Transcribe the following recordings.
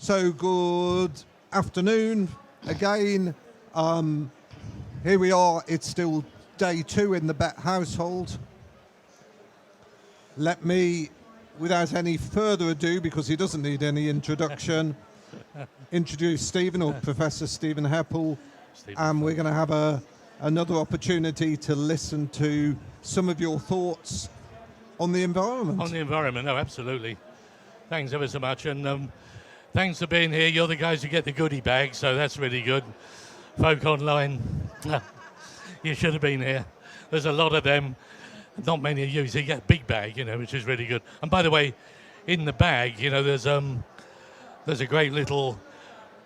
So good afternoon again. Here we are. It's still day 2 in the BETT household. Let me, without any further ado, because he doesn't need any introduction, introduce Stephen, or Professor Stephen Heppell, and we're going to have another opportunity to listen to some of your thoughts on the environment. On the environment, no, absolutely. Thanks ever so much, and thanks for being here. You're the guys who get the goodie bag, so that's really good. Folk online, you should have been here. There's a lot of them. Not many of you, so you get a big bag, which is really good. And by the way, in the bag, there's a great little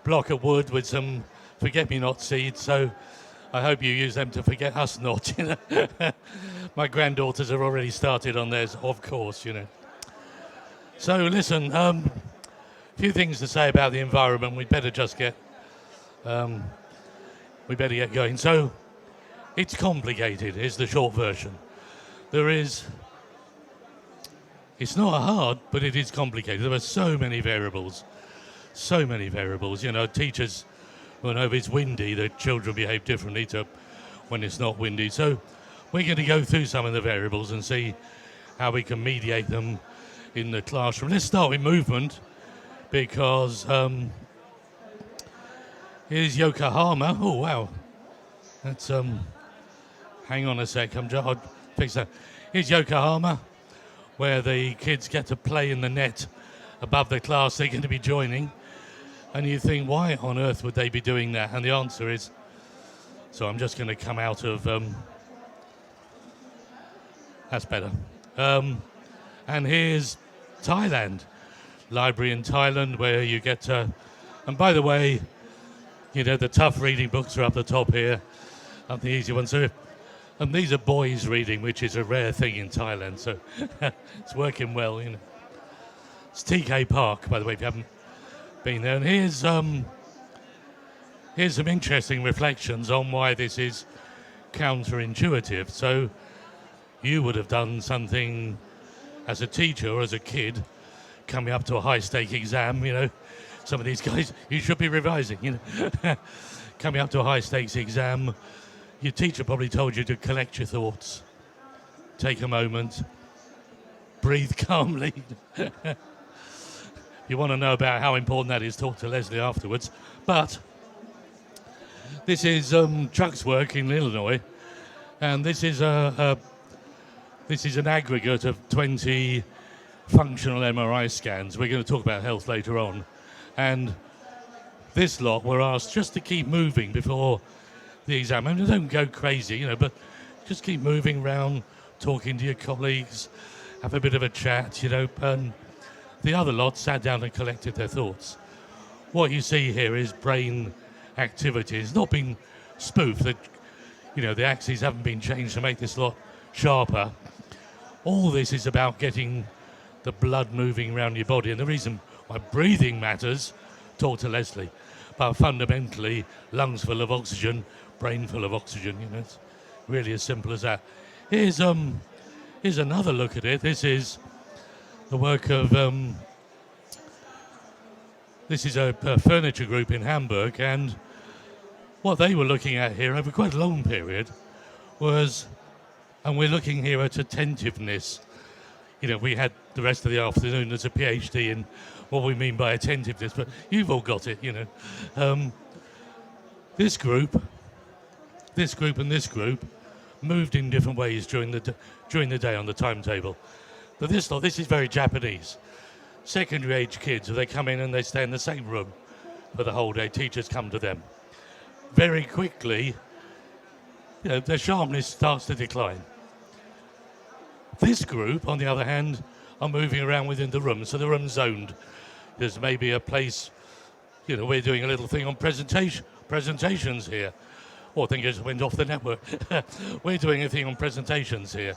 block of wood with some forget-me-not seeds, so I hope you use them to forget us not, My granddaughters have already started on theirs, of course, So listen, a few things to say about the environment. We'd better just get going. So it's complicated, is the short version. It's not hard, but it is complicated. There are so many variables. Teachers, when it's windy, the children behave differently to when it's not windy. So we're going to go through some of the variables and see how we can mediate them in the classroom. Let's start with movement, because here's Yokohama. Oh, wow. That's, hang on a sec, I'll fix that. Here's Yokohama, where the kids get to play in the net above the class they're going to be joining. And you think, why on earth would they be doing that? And the answer is, so I'm just going to come out of, that's better. And here's Thailand, library in Thailand, where you get to, and by the way, the tough reading books are up the top here, and the easy ones. And these are boys reading, which is a rare thing in Thailand, so it's working well, It's TK Park, by the way, if you haven't been there. And here's some interesting reflections on why this is counterintuitive. So you would have done something as a teacher or as a kid, coming up to a high-stake exam, Some of these guys, you should be revising, Coming up to a high-stakes exam, your teacher probably told you to collect your thoughts, take a moment, breathe calmly. You want to know about how important that is, talk to Leslie afterwards. But this is Chuck's work in Illinois, and this is an aggregate of 20 functional MRI scans. We're going to talk about health later on. And this lot were asked just to keep moving before the exam. And don't go crazy, but just keep moving around, talking to your colleagues, have a bit of a chat, and the other lot sat down and collected their thoughts. What you see here is brain activity. It's not been spoofed. The axes haven't been changed to make this lot sharper. All this is about getting the blood moving around your body. And the reason why breathing matters, talk to Leslie, but fundamentally, lungs full of oxygen, brain full of oxygen, it's really as simple as that. Here's another look at it. This is the work of, this is a furniture group in Hamburg, and what they were looking at here over quite a long period was, and we're looking here at attentiveness. We had the rest of the afternoon as a PhD in what we mean by attentiveness, but you've all got it, This group, and this group moved in different ways during the day on the timetable. But this is very Japanese. Secondary age kids, they come in and they stay in the same room for the whole day. Teachers come to them. Very quickly, their sharpness starts to decline. This group, on the other hand, are moving around within the room, so the room's zoned. There's maybe a place, we're doing a little thing on presentations here. Oh, I think it just went off the network. We're doing a thing on presentations here.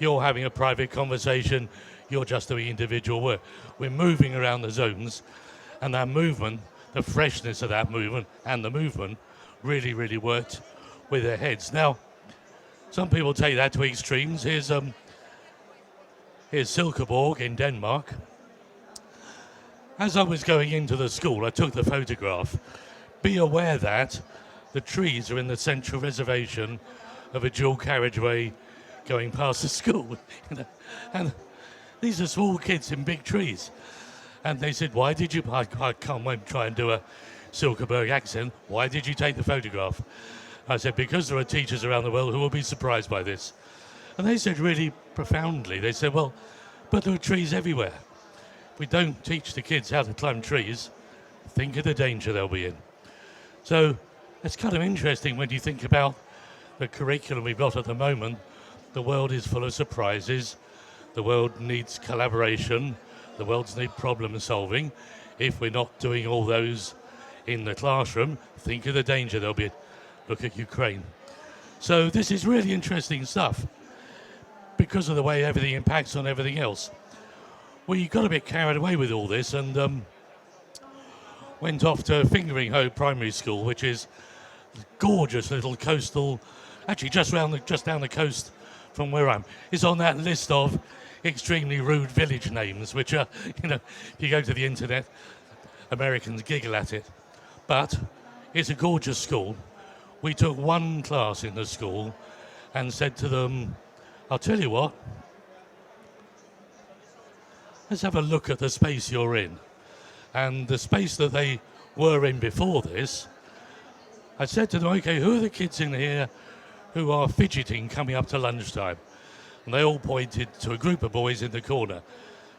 You're having a private conversation. You're just doing individual work. We're moving around the zones, and that movement, the freshness of that movement and the movement really, really worked with their heads. Now, some people take that to extremes. Here's Silkeborg in Denmark. As I was going into the school, I took the photograph. Be aware that the trees are in the central reservation of a dual carriageway going past the school. And these are small kids in big trees. And they said, why did you, I won't try and do a Silkeborg accent, why did you take the photograph? I said, because there are teachers around the world who will be surprised by this. And they said really profoundly, they said, well, but there are trees everywhere. If we don't teach the kids how to climb trees, think of the danger they'll be in. So it's kind of interesting when you think about the curriculum we've got at the moment. The world is full of surprises. The world needs collaboration. The world needs problem solving. If we're not doing all those in the classroom, think of the danger there'll be. Look at Ukraine. So this is really interesting stuff because of the way everything impacts on everything else. We got a bit carried away with all this and went off to Fingering Primary School, which is a gorgeous little coastal, actually just down the coast from where I'm. It's on that list of extremely rude village names, which are, if you go to the internet, Americans giggle at it. But it's a gorgeous school. We took one class in the school and said to them, I'll tell you what, let's have a look at the space you're in. And the space that they were in before this, I said to them, okay, who are the kids in here who are fidgeting coming up to lunchtime? And they all pointed to a group of boys in the corner.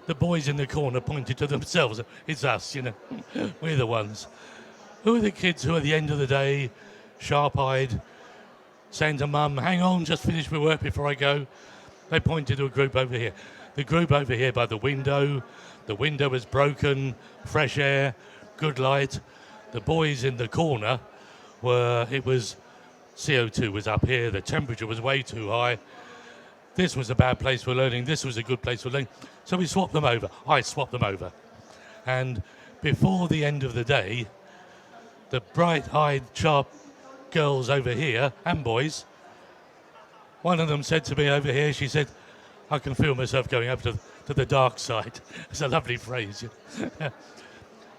The boys in the corner pointed to themselves. It's us, we're the ones. Who are the kids who at the end of the day, sharp-eyed, saying to mum, hang on, just finish my work before I go? They pointed to a group over here. The group over here by the window was broken, fresh air, good light. The boys in the corner CO2 was up here, the temperature was way too high. This was a bad place for learning, this was a good place for learning. So we swapped them over, I swapped them over. And before the end of the day, the bright-eyed, sharp girls over here, and boys, one of them said to me over here, she said, I can feel myself going up to the dark side. It's a lovely phrase.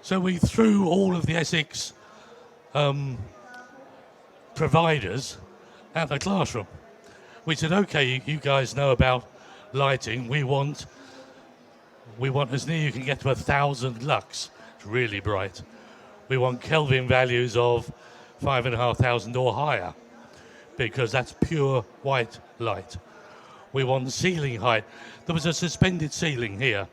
So we threw all of the Essex providers at the classroom. We said, okay, you guys know about lighting. We want as near you can get to 1,000 lux. It's really bright. We want Kelvin values of 5,500 or higher because that's pure white light. We want ceiling height. There was a suspended ceiling here.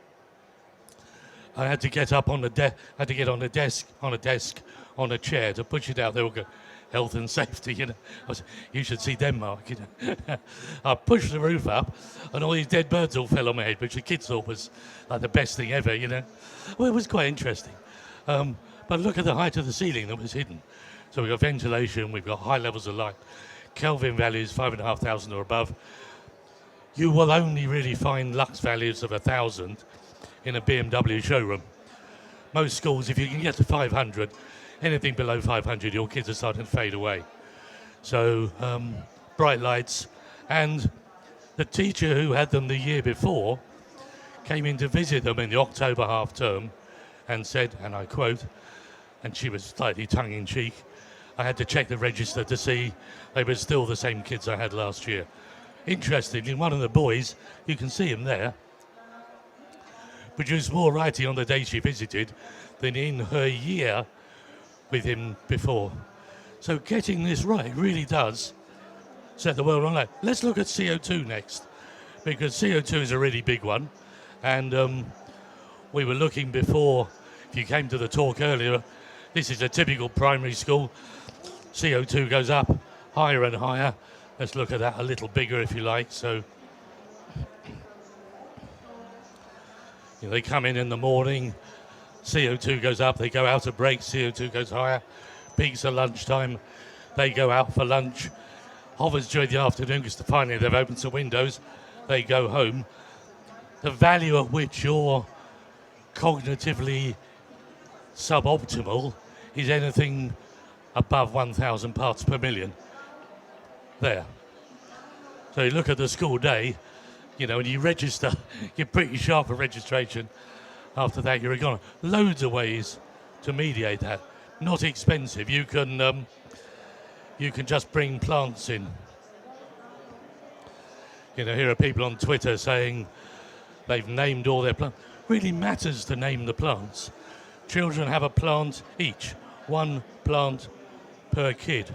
I had to get up on the get on a desk, on a chair to push it out. They all go, health and safety, You should see Denmark, I pushed the roof up and all these dead birds all fell on my head, which the kids thought was like the best thing ever, Well, it was quite interesting. But look at the height of the ceiling that was hidden. So we've got ventilation, we've got high levels of light, Kelvin values 5,500 or above. You will only really find lux values of 1,000 in a BMW showroom. Most schools, if you can get to 500, anything below 500, your kids are starting to fade away. So bright lights. And the teacher who had them the year before came in to visit them in the October half term and said, and I quote, and she was slightly tongue-in-cheek, I had to check the register to see they were still the same kids I had last year. Interestingly, one of the boys, you can see him there, produced more writing on the day she visited than in her year with him before. So getting this right really does set the world on light. Let's look at CO2 next, because CO2 is a really big one. And we were looking before, if you came to the talk earlier, this is a typical primary school. CO2 goes up higher and higher. Let's look at that a little bigger if you like. So they come in the morning, CO2 goes up, they go out at break, CO2 goes higher, peaks at lunchtime, they go out for lunch, hovers during the afternoon because finally they've opened some windows, they go home. The value at which you're cognitively suboptimal is anything above 1,000 parts per million. There. So you look at the school day, when you register, you're pretty sharp at registration. After that, you're gone. Loads of ways to mediate that. Not expensive. You can just bring plants in. Here are people on Twitter saying they've named all their plants. Really matters to name the plants. Children have a plant each. 1 plant per kid.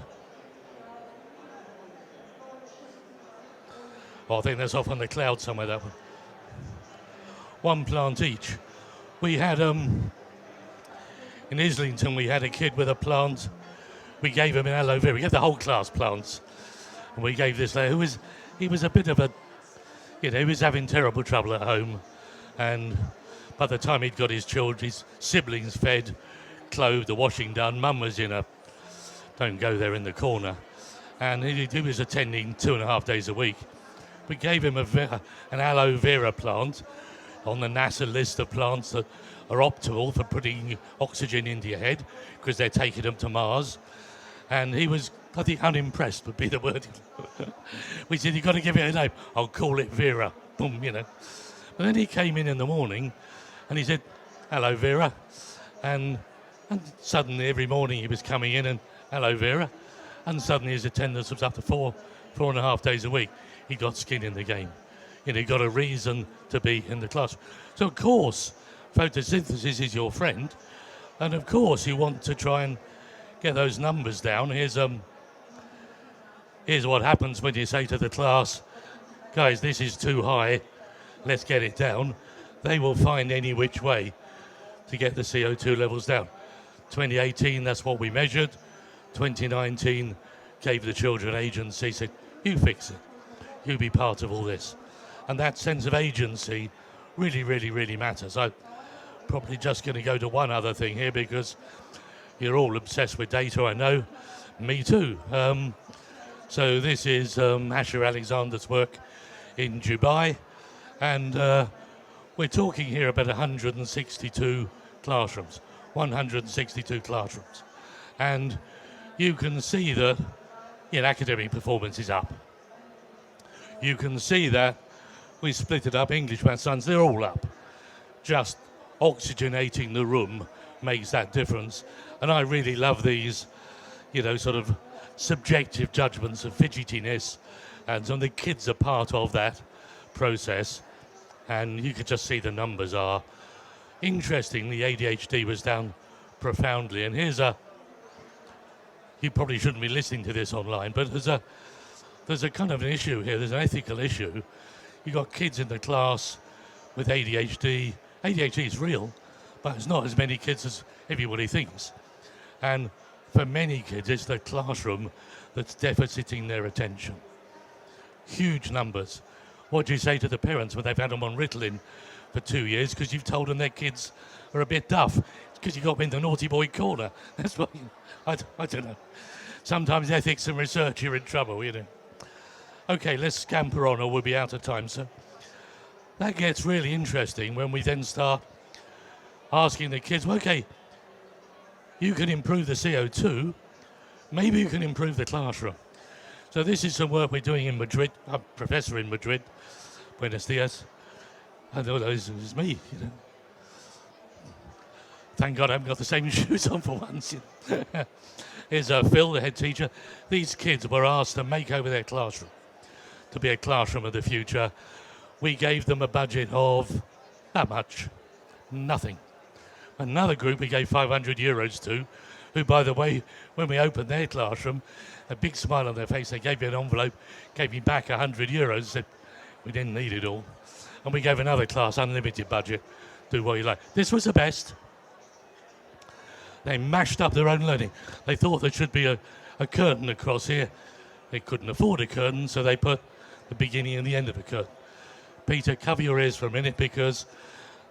Oh, I think that's off on the cloud somewhere, that one. 1 plant each. We had, in Islington, we had a kid with a plant. We gave him an aloe vera. We gave the whole class plants. And we gave this lad, he was a bit of a, he was having terrible trouble at home. And by the time he'd got his children, his siblings fed, clothed, the washing done, mum was in a, don't go there in the corner. And he was attending 2.5 days a week. We gave him an aloe vera plant on the NASA list of plants that are optimal for putting oxygen into your head because they're taking them to Mars. And he was, I think, unimpressed would be the word. We said, you've got to give it a name. I'll call it Vera. Boom, But then he came in the morning and he said, hello, Vera. And suddenly every morning he was coming in and, hello, Vera. And suddenly his attendance was up to 4.5 days a week. He got skin in the game. He got a reason to be in the class. So, of course, photosynthesis is your friend. And, of course, you want to try and get those numbers down. Here's what happens when you say to the class, guys, this is too high. Let's get it down. They will find any which way to get the CO2 levels down. 2018, that's what we measured. 2019, gave the children agency, said, you fix it. You be part of all this. And that sense of agency really, really, really matters. I'm probably just going to go to one other thing here because you're all obsessed with data, I know. Me too. So this is Asher Alexander's work in Dubai. And we're talking here about 162 classrooms. 162 classrooms. And you can see that academic performance is up. You can see that we split it up, English, maths, science, they're all up. Just oxygenating the room makes that difference. And I really love these, sort of subjective judgments of fidgetiness. And so the kids are part of that process. And you could just see the numbers are. Interestingly, ADHD was down profoundly. And here's you probably shouldn't be listening to this online, but there's a kind of an issue here. There's an ethical issue. You've got kids in the class with ADHD. ADHD is real, but it's not as many kids as everybody thinks. And for many kids, it's the classroom that's deficiting their attention. Huge numbers. What do you say to the parents when they've had them on Ritalin for 2 years because you've told them their kids are a bit duff? It's because you got them in the naughty boy corner. That's what I don't know. Sometimes ethics and research, you're in trouble, Okay, let's scamper on or we'll be out of time. So that gets really interesting when we then start asking the kids, well, okay, you can improve the CO2, maybe you can improve the classroom. So this is some work we're doing in Madrid. I'm a professor in Madrid. Buenos dias. I know this is me, Thank God I haven't got the same shoes on for once. Here's Phil, the head teacher. These kids were asked to make over their classroom to be a classroom of the future. We gave them a budget of how much? Nothing. Another group we gave 500 euros to, who, by the way, when we opened their classroom, a big smile on their face, they gave me an envelope, gave me back 100 euros, said we didn't need it all. And we gave another class unlimited budget, do what you like. This was the best. They mashed up their own learning. They thought there should be a curtain across here. They couldn't afford a curtain, so they put the beginning and the end of a curtain. Peter, cover your ears for a minute because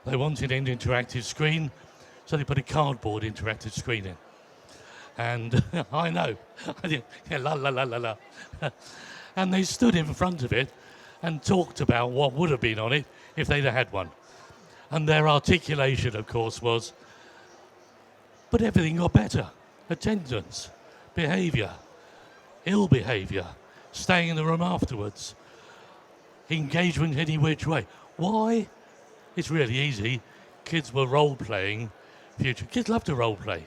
they wanted an interactive screen, so they put a cardboard interactive screen in. And I know, la la la la la. And they stood in front of it and talked about what would have been on it if they'd have had one. And their articulation, of course, was, but everything got better. Attendance, behaviour, ill behaviour, staying in the room afterwards, engagement any which way. Why? It's really easy. kids were role-playing future. Kids love to role-play.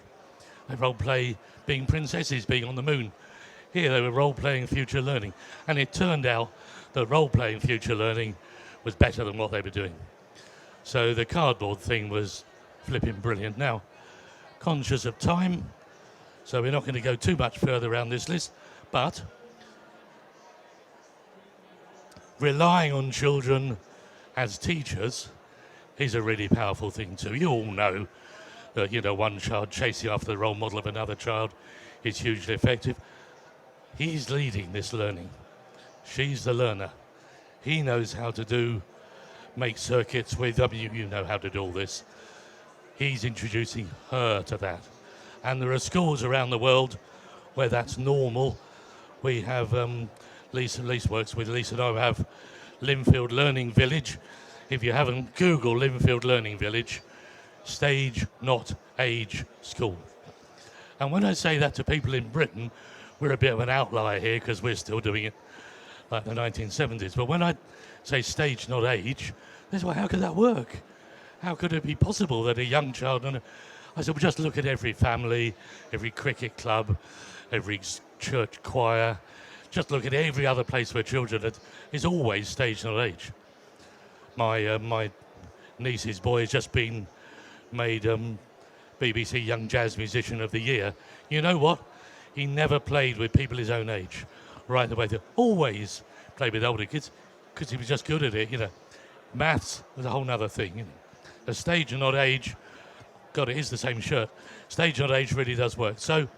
They role-play being princesses, being on the moon. Here they were role-playing future learning. And it turned out that role-playing future learning was better than what they were doing. So the cardboard thing was flipping brilliant. Now, conscious of time, so we're not going to go too much further around this list, but relying on children as teachers is a really powerful thing too. You all know that, one child chasing after the role model of another child is hugely effective. He's leading this learning. She's the learner. He knows how to make circuits with them. You know how to do all this. He's introducing her to that. And there are schools around the world where that's normal. We have, Lisa works with Lisa and I have Linfield Learning Village. If you haven't, Google Linfield Learning Village, stage, not age school. And when I say that to people in Britain, we're a bit of an outlier here because we're still doing it like the 1970s. But when I say stage, not age, they say, well, how could that work? How could it be possible that a young child... I said, well, just look at every family, every cricket club, every church choir. Just look at every other place where children is always stage, not age. My niece's boy has just been made BBC Young Jazz Musician of the Year. You know what? He never played with people his own age, right the way through. Always played with older kids because he was just good at it, Maths was a whole other thing, A stage and not age, God, it is the same shirt. Stage not age really does work. So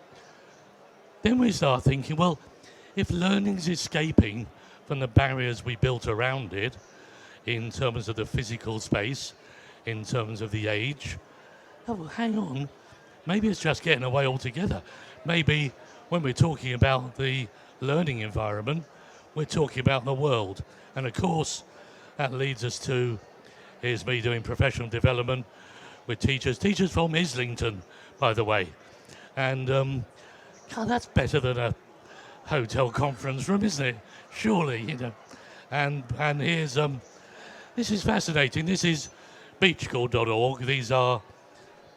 then we start thinking, well, if learning's escaping from the barriers we built around it, in terms of the physical space, in terms of the age, oh, well, hang on, maybe it's just getting away altogether. Maybe when we're talking about the learning environment, we're talking about the world. And of course, that leads us to, here's me doing professional development with teachers from Islington, by the way. And God, that's better than a hotel conference room, isn't it? Surely, And here's, this is fascinating. This is beachschool.org. These are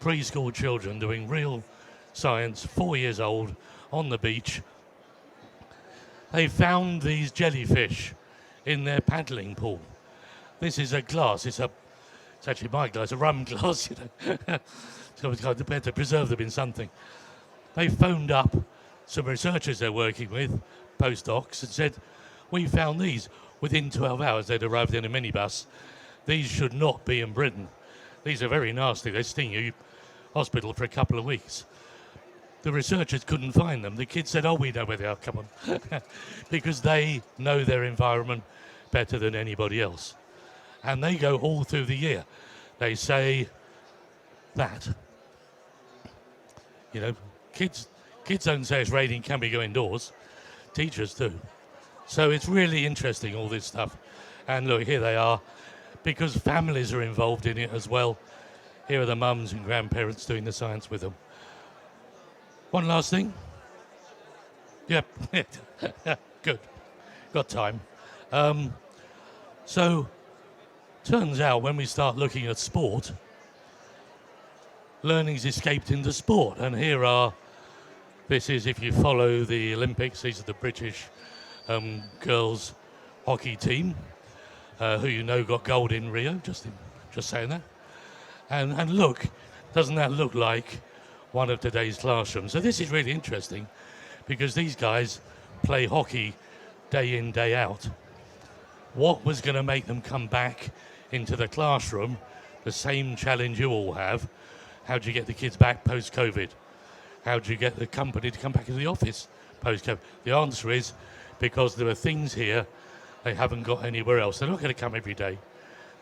preschool children doing real science, 4 years old, on the beach. They found these jellyfish in their paddling pool. This is a glass. It's actually my glass, a rum glass, So it's kind of better to preserve them in something. They phoned up some researchers they're working with, postdocs, and said, we found these. Within 12 hours, they'd arrived in a minibus. These should not be in Britain. These are very nasty. They sting you. Hospital for a couple of weeks. The researchers couldn't find them. The kids said, oh, we know where they are, come on. Because they know their environment better than anybody else. And they go all through the year. They say that. Kids don't say it's raining, can we go indoors? Teachers do. So it's really interesting, all this stuff. And look, here they are, because families are involved in it as well. Here are the mums and grandparents doing the science with them. One last thing. Yep, good. Got time. So, turns out when we start looking at sport, learning's escaped into sport. And here are, this is, if you follow the Olympics, these are the British girls hockey team, who got gold in Rio, just saying that. And look, doesn't that look like one of today's classrooms? So this is really interesting because these guys play hockey day in, day out. What was going to make them come back into the classroom? The same challenge you all have. How do you get the kids back post-COVID? How do you get the company to come back into the office post-COVID? The answer is because there are things here they haven't got anywhere else. They're not going to come every day.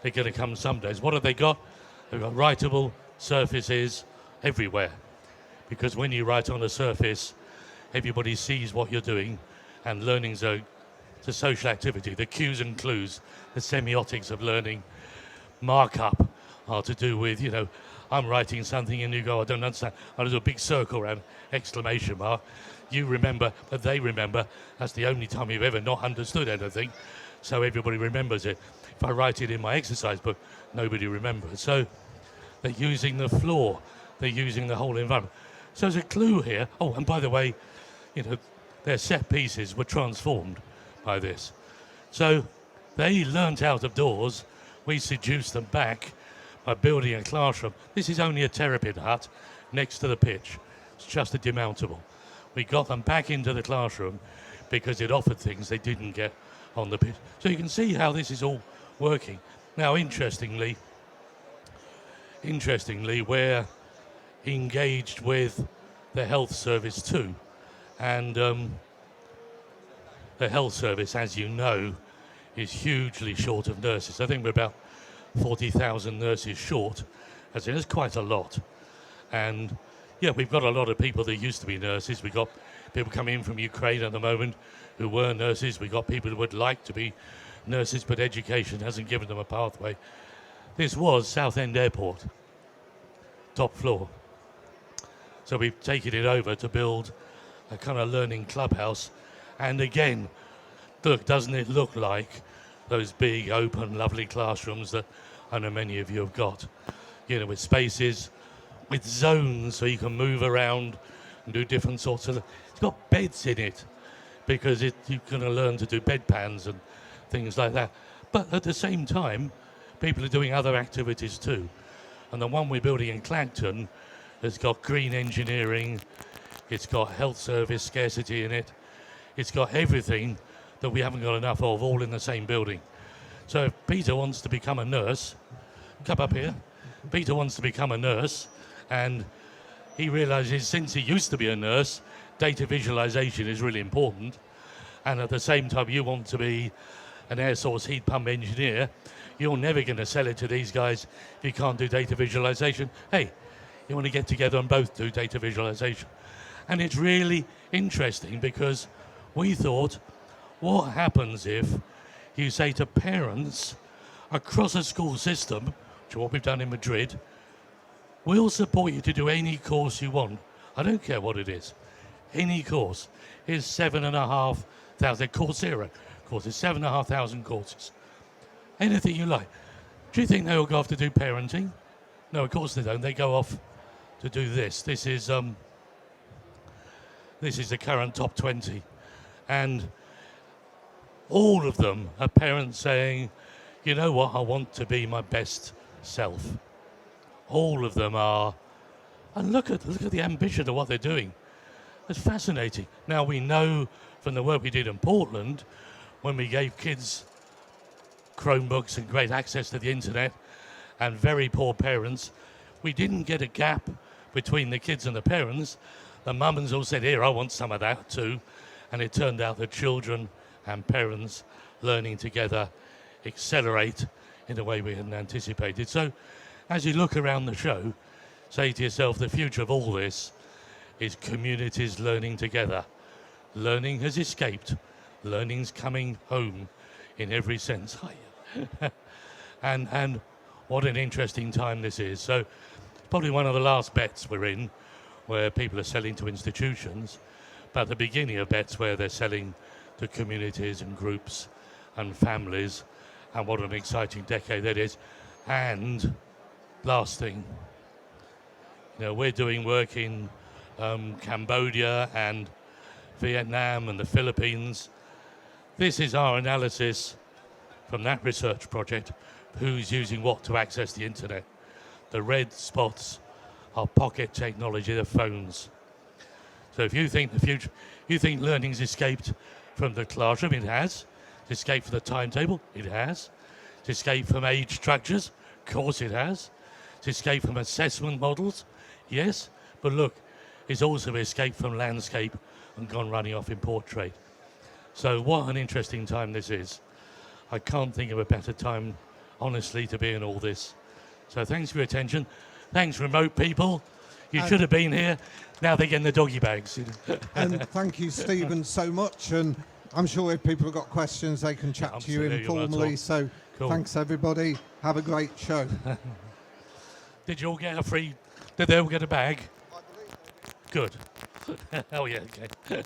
They're going to come some days. What have they got? They've got writable surfaces everywhere. Because when you write on a surface, everybody sees what you're doing, and learning's a social activity. The cues and clues, the semiotics of learning, markup are to do with, I'm writing something and you go, I don't understand. I do a big circle around, exclamation mark. You remember, but they remember. That's the only time you've ever not understood anything. So everybody remembers it. If I write it in my exercise book, nobody remembers. So they're using the floor, they're using the whole environment. So there's a clue here. Oh, and by the way, you know, their set pieces were transformed by this. So they learnt out of doors. We seduced them back by building a classroom. This is only a terrapin hut next to the pitch. It's just a demountable. We got them back into the classroom because it offered things they didn't get on the pitch. So you can see how this is all working. Now, interestingly, we're engaged with the health service too. And the health service, as you know, is hugely short of nurses. I think we're about 40,000 nurses short. As in, it's quite a lot. And yeah, we've got a lot of people that used to be nurses. We've got people coming in from Ukraine at the moment who were nurses. We've got people who would like to be nurses, but education hasn't given them a pathway. This was Southend Airport, top floor. So we've taken it over to build a kind of learning clubhouse. And again, look, doesn't it look like those big, open, lovely classrooms that I know many of you have got? You know, with spaces, with zones so you can move around and do different sorts of... It's got beds in it because you're going to learn to do bedpans and things like that. But at the same time, people are doing other activities too. And the one we're building in Clacton has got green engineering, it's got health service scarcity in it, it's got everything that we haven't got enough of, all in the same building. So if Peter wants to become a nurse, come up here. Peter wants to become a nurse, and he realizes since he used to be a nurse, data visualization is really important. And at the same time, you want to be an air source heat pump engineer, you're never going to sell it to these guys if you can't do data visualization. Hey, you want to get together and both do data visualization. And it's really interesting because we thought, what happens if you say to parents across a school system, which is what we've done in Madrid, we'll support you to do any course you want. I don't care what it is. Any course. Here's 7,500 Coursera courses, 7,500 courses. Anything you like. Do you think they'll go off to do parenting? No, of course they don't. They go off to do this. This is the current top 20. And all of them are parents saying, you know what, I want to be my best self. All of them are, and look at the ambition of what they're doing. It's fascinating. Now we know from the work we did in Portland, when we gave kids Chromebooks and great access to the internet, and very poor parents, we didn't get a gap between the kids and the parents. The mums all said, here, I want some of that too. And it turned out that children and parents learning together accelerate in a way we hadn't anticipated. So as you look around the show, say to yourself, the future of all this is communities learning together. Learning has escaped. Learning's coming home in every sense. And what an interesting time this is. So probably one of the last bets we're in where people are selling to institutions, but the beginning of bets where they're selling to communities and groups and families, and what an exciting decade that is. And last thing, you know, we're doing work in Cambodia and Vietnam and the Philippines. This is our analysis from that research project, who's using what to access the internet. The red spots are pocket technology, the phones. So if you think the future, you think learning's escaped from the classroom, it has. It's escaped from the timetable, it has. It's escaped from age structures, of course it has. It's escaped from assessment models, yes. But look, it's also escaped from landscape and gone running off in portrait. So what an interesting time this is. I can't think of a better time, honestly, to be in all this. So thanks for your attention. Thanks, remote people. You should have been here. Now they're getting the doggy bags. And thank you, Stephen, so much. And I'm sure if people have got questions, they can chat to you informally. So cool. Thanks, everybody. Have a great show. Did you all get a free... Did they all get a bag? I believe they did. Good. Oh, yeah, okay.